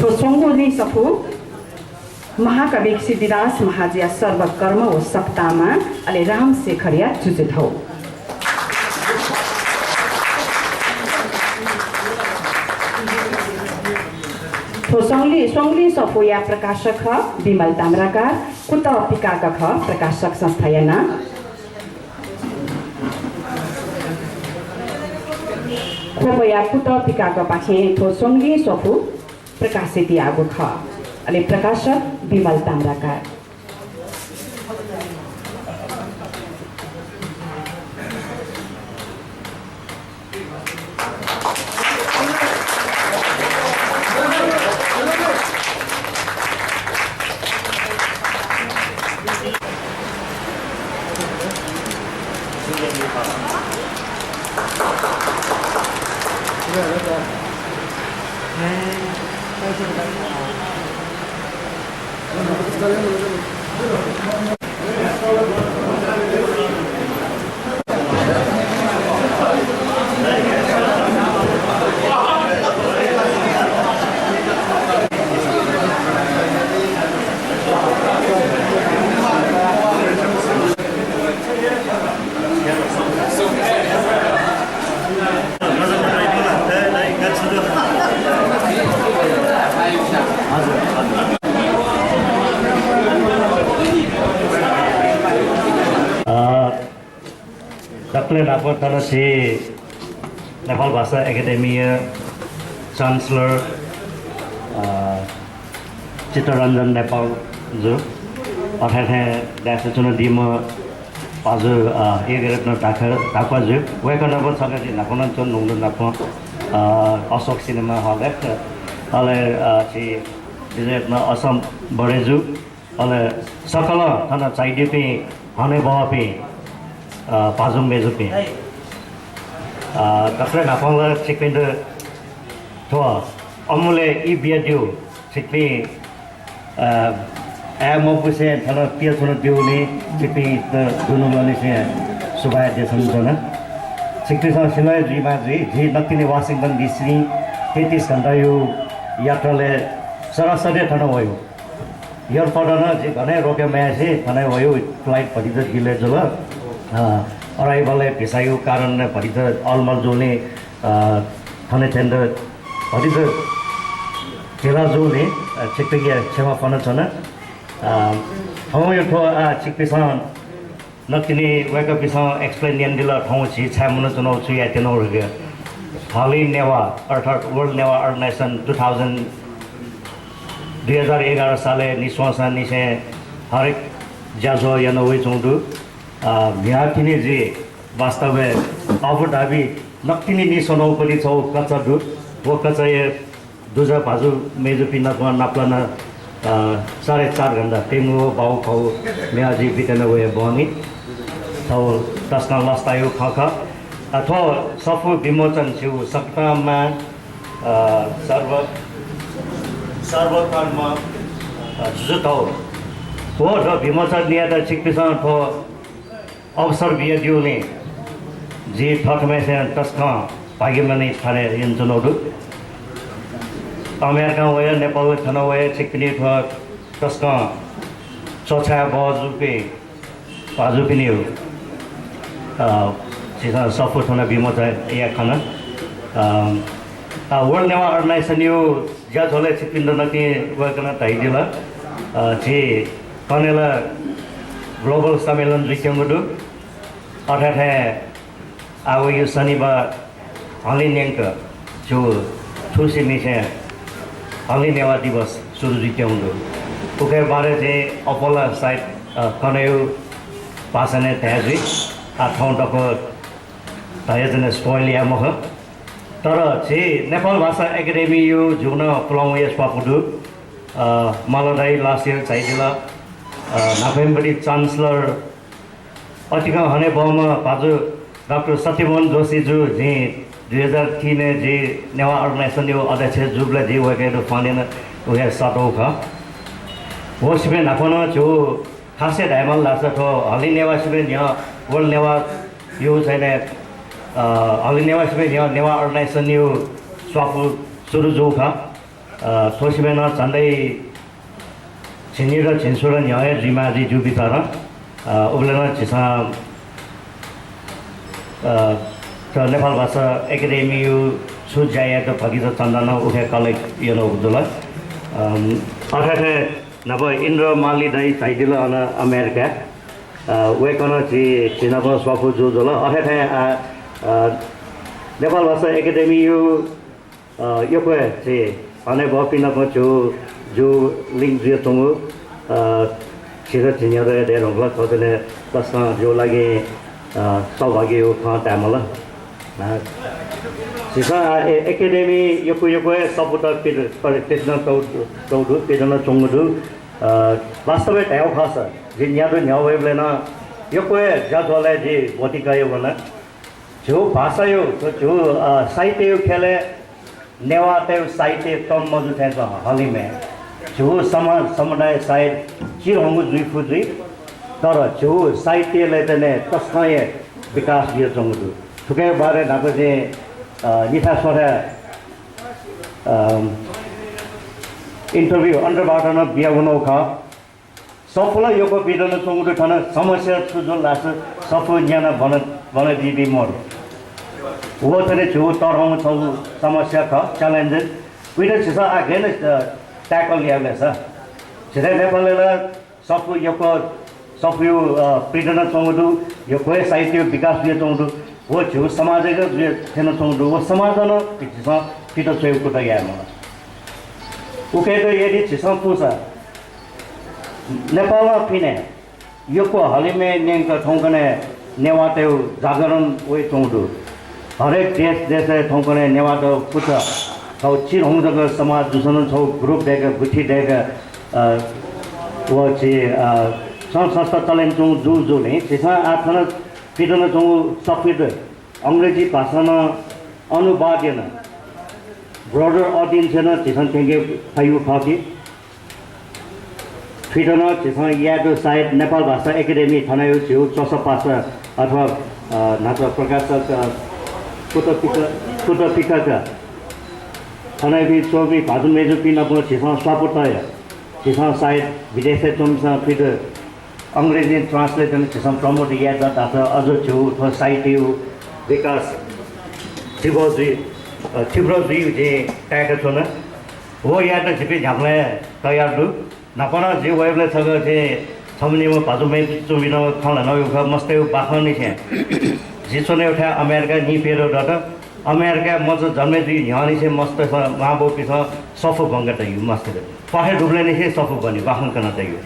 थोसोंगोली सफु महाकवि सिद्धिदास महाजिया सर्वकर्म व सप्ताहमा अले राम शेखरिया चुचुथौ सोंगली सफोया प्रकाशक विमल ताम्राकार कुत पिकाक प्रकाशक संस्थायना खोपया कुत पिकाक पाखे सोंगली सफु प्रकाशित आगो ख अले प्रकाशक Bimal Tamrakar Dr. Dapat kalau si Nepal Bahasa Akademi Chancellor Chittaranjan Nepal जो अर्थात् दासु चुन दिम पाजु एक न टाका जो वे करना पन सके जी नापन चुन नंगल नाप अशोक सिनेमा हॉल है अले ची जिसे न असम बड़े जो अले सकल थाना चाहिए पे हने बाव पे पाजुम मेजु पे डॉक्टर नापंग चिकपिंड तो अमूले ई बियादियो चिकपी मोपुसे थाना पिया थोड़ा दियोने चिकपी दोनों वाले से सुबह देशम जोना चिकपी सा सिलाय जी बाजी जी नक्कीने वाशिंगटन डीसी 33 घंटा यो यात्रा ले सरासरी थाना वायु यार पढ़ना जी घने रोके मैं से थाना वायु फ्लाइट पड़ी तो गिले जोला और आई वाले पिसायु कारण ने पड़ी तो ऑलमल जोने थाने टेंडर पड़ी तो केला जोने चिकपी के क्षमा पाना चना हम यो तो चिकपिसान नक्कीने वेक पिसान एक्सप्लेन नियंदिला हम ची छाय मन चुनाव ची याते नौ रगे हाली नेवा अर्थात वर्ल्ड नेवा ऑर्गेनाइजेशन 2011 साले निस्वासा निसे हरेक जाजो यानोवे चोंदु म्याकिने जी वास्तव में अबु धाबी नक्कीने निसोनो पनि छौ कचदु वो कचय दुजा बाजु मेजु पिना को नाप्लाना 4.5 घंटा टेंगो बाउ खाउ म्याजी बितन वे बनी तो दसना लस्तायो खख अथवा सफु विमोचन छु सप्ताहमा सर्वकर्म जुजुतौ हो र विमोचन नियादा चिकपिसन थो अवसर बियदिउले जे ठकमे से तस्का भाग्यमने थारे यन्जनोदु अमेरिका वया नेपाल थाना वया चिकपिनी थो तस्का चोछा बजुपे बाजुपिनी हो सीधा सफु थाना विमोचन या खाना वर्ल्ड नेवा ऑर्गेनाइजेशन यो जा झोले चिकपिन नकी वकना ताइदिला जे कनेला ग्लोबल सम्मेलन रिक्यंगदु अर्थात् अब यो शनिबार हलिन्याङ्क जो ठुसी मिसे हली नेवा दिवस सुरु रिक्यंगदु उके बारे जे अपोला साइट कनेउ पासने त्याजि आठौं टको तायजने स्पोइलिया मह तर जे नेपाल भाषा एकाडेमी यो जुन पुलाउ यस पापुदु मलदाई लास्ट इयर चाहिदिला नोभेम्बरी चान्सलर अतिका हने बाउमा पाजु डाक्टर सत्यमोहन जोशी जो जे 2003 ने जे नेवा ऑर्गेनाइजेशन यो अध्यक्ष जुबले जे वगेरो फानेन उहे सटौ ख वो सिबे नापन जो खासे डायमल लाछ थो हलि नेवा सिबे न्य वर्ल्ड नेवा यो छैने हलि नेवा सिबे न्य नेवा ऑर्गेनाइजेशन यो स्वापु सुरु जो ख सोसिमेन झन्डै छिनी र छिन्सु र न्याय जिमाजी जु बितर उब्लेन छिसा नेपाल भाषा एकाडेमी सुजायाको भगित चन्दन उखे कलेज यो उजुल अठाठे नभ इन्द्र माली दही साइदिल अन अमेरिका वेकन छि छिनब स्वफु जुजुल अठाठे नेपाल भाषा एकाडेमी यो को छि अने बपिन छु जो लिंक जे तंगु छिर छिन्यर दे रंगला खोदले तसा जो लागे सौभाग्य हो खा तामल छिसा एकाडेमी यो सपुट पेजन चौधु पेजन चोंगदु वास्तवै ताउ खास जिन यादु न्याउ वेबलेन यो जगले जे बतिकायो बना जो भाषा यो जो साहित्य यो खेले नेवाते साहित्य तम मजु थे हलिमे जो समाज समुदाय साहित्य चिर होंगु जुई फुजुई तर जो साहित्य ले तने तस्काय विकास दियो चंगदु थुके बारे नाको जे निथा सोरे इन्टरभ्यू अन्डरबाट न बियाउनो ख सफल योको बिदन चंगदु थन समस्या सुजो लास सफल ज्ञान बन दिबी मोर वो तने जो तरहङ छौ समस्या ख च्यालेन्जेस विथ छिसा अगेन्स्ट ट्याकल यालेस छिरे नेपालले सफु योको सफु प्रिडन चंगदु योको साहित्य विकास दियो चंगदु वो जो समाजको जे थिन चंगदु वो समाजन छिसा पितो छेउको त याम उके त यदि छिसा पुसा नेपालमा पिने योको हलिमे नेंक ठौकने नेवाते जागरण वे चंगदु हरेक देश ठौकने नेवाद पुछ छौ चिर होंजग समाज दुसन छौ ग्रुप देगा गुठी देगा वो छि संस्था चलेन चौ जो ने छिसा आथन पिदन चौ सफिद अंग्रेजी भाषा न अनुवादन ब्रोडर ऑडियंस न छिसन थेंगे फाइव खाकी फिदन छिसा यादो साइड नेपाल भाषा एकाडेमी थनायो छु चस पास अथवा नाच प्रकाशक कुटपिका थनाइ भी चौबी भाजुन मेजु पिन को छिसा स्वापुतय छिसा साइड विदेश चुमसा फिर अंग्रेजी ट्रांसलेशन छिसा प्रमोट याद दाथ अझ छु थ साहित्य विकास छिब्रोजी जे टाइगर छन हो याद छिपे झ्यामले तयार दु नपना जे वेबले छग जे छमनिम भाजुमे चुमिन खला नयो ख मस्ते बाखनी छे जिसोने उठा अमेरिका नि पेरो डट अमेरिका मज जन्मे दुई न्यानी से मस्त महाबो पिस सफु बंगट यु मस्त पहे डुब्ले नि से सफु बनि बाखन कना तयु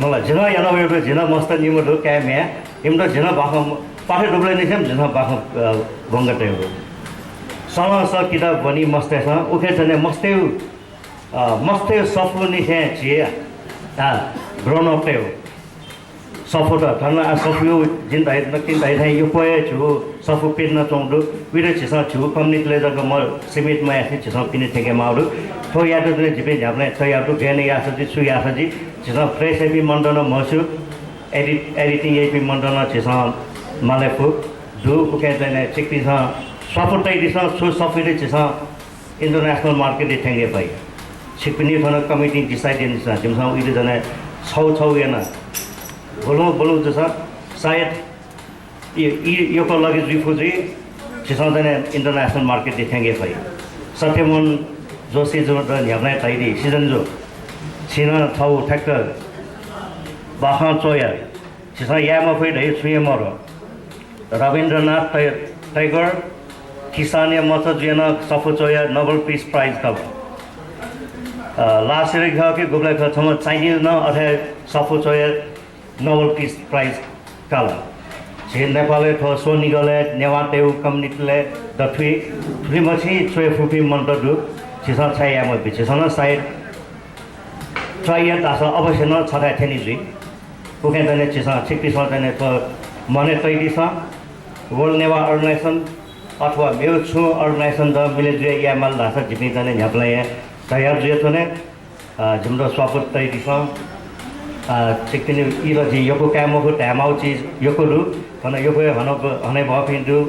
मला जिना याना वेबे जिना मस्त निमो दु क्यामे इमदो जिना बाखन पहे डुब्ले नि से जिना बाखन बंगट यु सला स किताब बनि मस्ते छ उखे जने मस्ते सफु नि से छिया ग्रोन अप टेउ सफु त थन सफु जिन दाइ नकिन दाइ थाइ यो पय छु सफु पेन चौंदु विरे छिसा छु कम्युनिटीले जग म सिमिट मा आछि छिसा पिने थेके माउदु थो याद दे जिबे झ्याप्ने थयाउदु गेने यासजि सु यासजि छिसा फ्रेश एपी मण्डन मसु एडिटिङ एपी मण्डन छिसा मालेफु जु उके जने चिकिसा सफु तै दिसा सु सफुले छिसा इंटरनेशनल मार्केट थेंगे पाइ छिकपिनी थन कमिटी डिसाइड दिसा जिमसा उइले जने छौ याना बोलूँ जैसा शायद यो को लगे रिफ्यूजी छिसाउँदैन इंटरनेशनल मार्केट देखेंगे भाई सत्यमन जोशी जो न्याप्ने ताइदी सीजन जो छिना छौ ट्रैक्टर बाखा चोया छिसा यामा फै दै छुए मरो रविन्द्रनाथ टाइगर किसाने मत जेना सफु चोया नोबेल पीस प्राइज का लास्ट ईयर के गुबले का थम चाइनीज न अथे सफु चोया नोबेल पीस प्राइज काला जे नेपालले थो सोनिगले नेवातेउ कम्युनिटीले दथुई थुरिमछि छुए फुपी मन्तदु छिसा छाया म बिछसन साइड छाया तास अवश्य न छदा थेनि जुइ पुके दने छिसा छिक्ति सदने थो मने तैदिस वर्ल्ड नेवा अर्गनाइजेसन अथवा मेउ छु अर्गनाइजेसन द मिलेजुए यामल दास जिपि दने न्याप्ले तयार जुए थने जुमदो स्वापत तैदिस चिकनी इलजी योको क्यामोको ट्यामाउ चीज योको रु भने योको हने भपिन्दु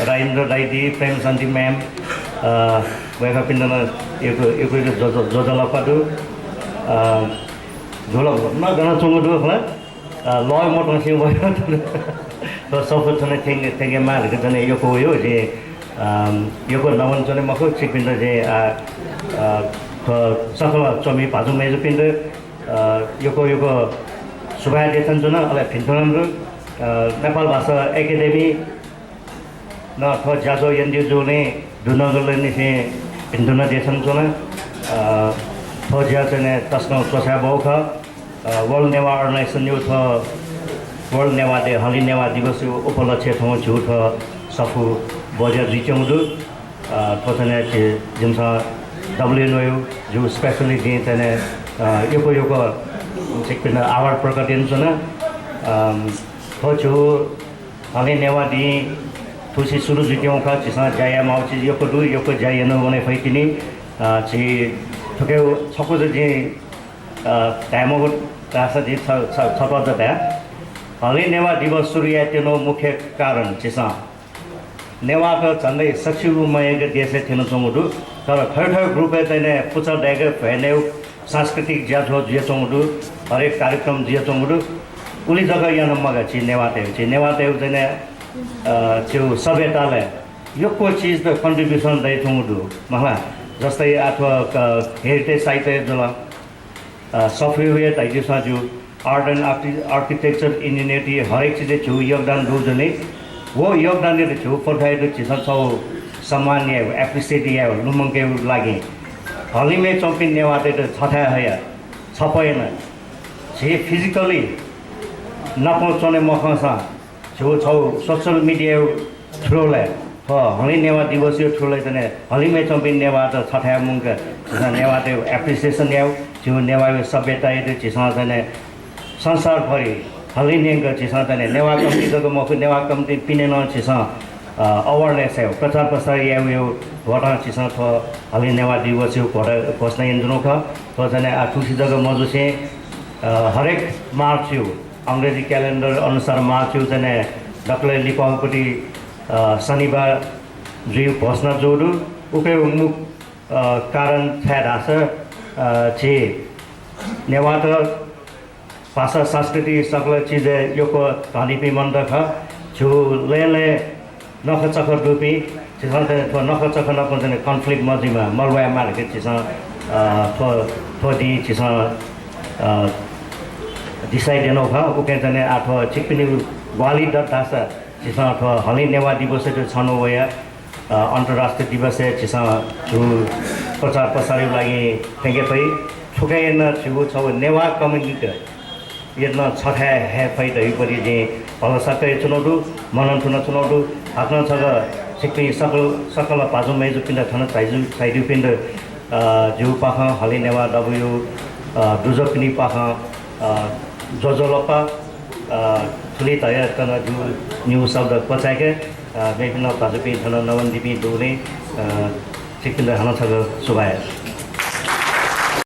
राइन्द्र दाइदी प्रेम शान्ति ma'am weka pindana eko jojala padu jola na gana chungu du khla loy motong sing boy to sofu thane thenge mar ke jane yoko yo je yoko nawan jane mako chipinda je sakala chomi paju meju pinda yoko subaya detan jona ala pintonan ru Nepal Bhasa Academy na tho jazo yendi jone dunagol ni se pindona detan jona tho jane tasno chosa bauka World Newa Organization Youth World Newa Day Hali Newa Divas उपलक्ष्य थो झूठ सफु बजार रिचौंदु थोने के जिनसा WNO जो specially जे तने यो सेक्पिन आवार प्रकटन छन थो जो हली नेवा दि तुसी सुरु जित्यौ का जिसा जाया माउची यो को जाया न बने फैकिनी छि थके छको जे टाइमको तासा दि छपा जता हली नेवा दिवस सूर्यातेनो मुख्य कारण चिसा नेवा का चंदे सचिवमय के देश थिन चमुदु तर थर ग्रुप तने पुचा डेगे फैने सांस्कृतिक ज्याथो जे चमुदु हरेक कार्यक्रम जे चमुदु उली जग्गा यान मगा छि नेवाते तने त्यो सभ्यताले योको चीज द कन्ट्रिब्युसन दै चमुदु मला जस्तै अथवा हेरिटेज साइट जला सफ्टवेयर ताइदिसा जो आर्ट एंड आर्किटेक्चर इंजीनियरिंग हर एक चीज़ जो योगदान दो जने वो योगदान दे जो पढ़ाई तो चीज़ सब सम्मान है एप्रिशिएट है लुमंग के लागे हाली में चौंपिन नेवाते तो छठा है यार छपाए ना जे फिजिकली न पहुँचने मौका जो सोशल मीडिया थ्रू ले हली नेवा दिवस थ्रू ले तने हली में चौंपिन नेवा तो छठा मुंग नेवाते एप्रिसिएशन है जो नेवा सभ्यता है तो चीज़ तने संसार भरि हली नेंग चिसा तने नेवा कम्ती जग मखु नेवा कम्ती पिने न चिसा अवेयरनेस है प्रचार प्रसार यो वटा चिसा थ हली नेवा दिवस यो घोषणा यन्त्रनो ख तो जने आठुसी जग मजु से हरेक मार्च यो अंग्रेजी क्यालेन्डर अनुसार मार्च यो जने डक्ले लिपाउपटी शनिबार जो घोषणा जोडु उके मुख कारण थादास जे नेवा त भाषा संस्कृति सकल चीज यो को धानी पे मन रखा जो ले नख चखर डुपी चिसा तो नख चखर न पजने कन्फ्लिक्ट मजिमा मलवाया मार के चिसा थो दी चिसा डिसाइड न खा उके जने आठ चिकपिनी वाली दतासा चिसा थो हली नेवा दिवस जो छनो वया अन्तर्राष्ट्रिय दिवस है चिसा जो प्रचार प्रसार लागि थेंगे पई छुके न छु छ नेवा कम्युनिटी यत्न छठा है फाइदा परि जे भलसाकै चुनौदु मनन चुनौदु आफ्नो छग सिक्पि सकल पाजु मेजु पिण्ड थन साइदु पिण्ड जु पाख हली नेवा डब्यु दुजपिनी पाख जोजोलपा थुली तय तन जु न्यू शब्द पचाके विभिन्न पाजु पिण्ड थन नवन दिपि दोले सिक्पिण्ड हन छग सुभाय